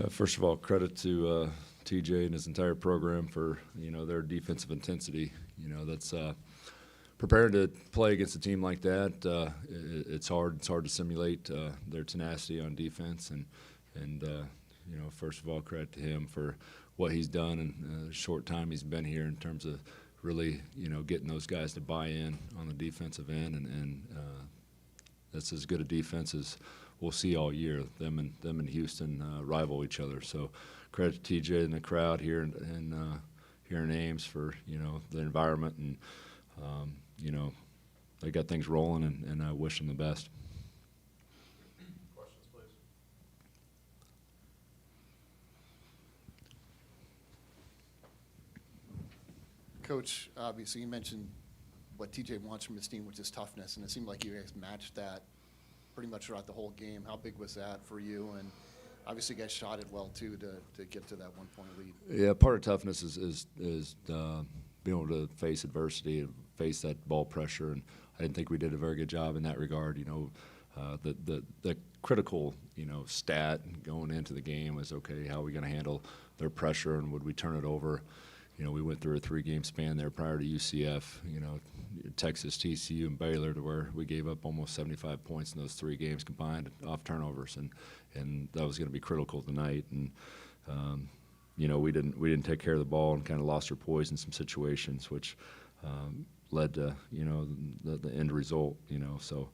First of all, credit to TJ and his entire program for their defensive intensity. That's preparing to play against a team like that. It's hard. It's hard to simulate their tenacity on defense, and first of all, credit to him for what he's done in the short time he's been here in terms of really getting those guys to buy in on the defensive end, and that's as good a defense as we'll see all year. Them and Houston rival each other. So credit to TJ and the crowd here in Ames for the environment, and they got things rolling, and I wish them the best. Questions, please. Coach, obviously you mentioned what TJ wants from his team, which is toughness, and it seemed like you guys matched that pretty much throughout the whole game. How big was that for you? And obviously you guys shot it well too to get to that 1-point lead. Yeah, part of toughness is being able to face adversity and face that ball pressure, and I didn't think we did a very good job in that regard. The critical stat going into the game was, okay, how are we going to handle their pressure, and would we turn it over? We went through a 3-game span there prior to UCF, Texas, TCU, and Baylor, to where we gave up almost 75 points in those 3 games combined off turnovers, and that was going to be critical tonight. And we didn't take care of the ball and kind of lost our poise in some situations, which led to the end result. So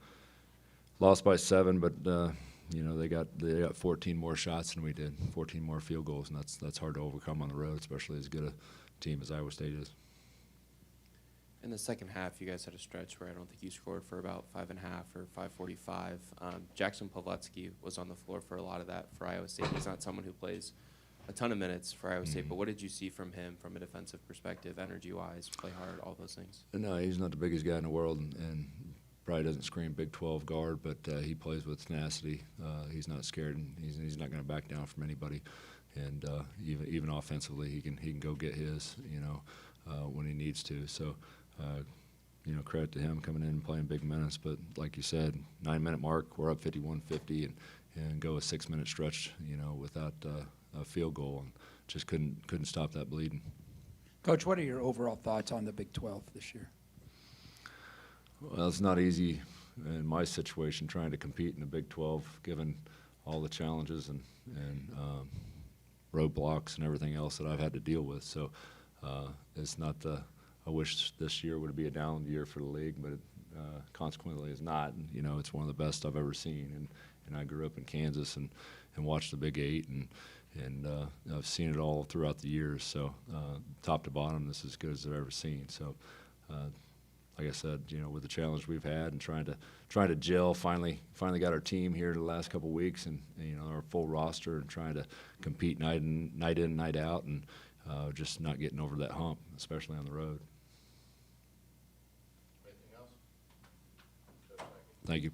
lost by 7, but they got 14 more shots than we did, 14 more field goals, and that's hard to overcome on the road, especially as good a team as Iowa State is. In the second half, you guys had a stretch where I don't think you scored for about 5.5 or 5:45. Jackson Pawlowski was on the floor for a lot of that for Iowa State. He's not someone who plays a ton of minutes for Iowa State, but what did you see from him from a defensive perspective, energy-wise, play hard, all those things? No, he's not the biggest guy in the world, and probably doesn't scream Big 12 guard, but he plays with tenacity. He's not scared, and he's not going to back down from anybody. And even offensively, he can go get his, when he needs to. So, credit to him coming in and playing big minutes. But like you said, 9-minute mark, we're up 51-50, and go a 6-minute stretch, without a field goal, and just couldn't stop that bleeding. Coach, what are your overall thoughts on the Big 12 this year? Well, it's not easy in my situation trying to compete in the Big 12, given all the challenges and roadblocks and everything else that I've had to deal with. So it's not I wish this year would be a down year for the league, but it consequently is not. And, it's one of the best I've ever seen. And I grew up in Kansas and watched the Big 8, and I've seen it all throughout the years. So top to bottom, this is as good as I've ever seen. So like I said, with the challenge we've had and trying to gel, finally got our team here the last couple of weeks, and our full roster, and trying to compete night in, night out, and just not getting over that hump, especially on the road. Anything else? Thank you.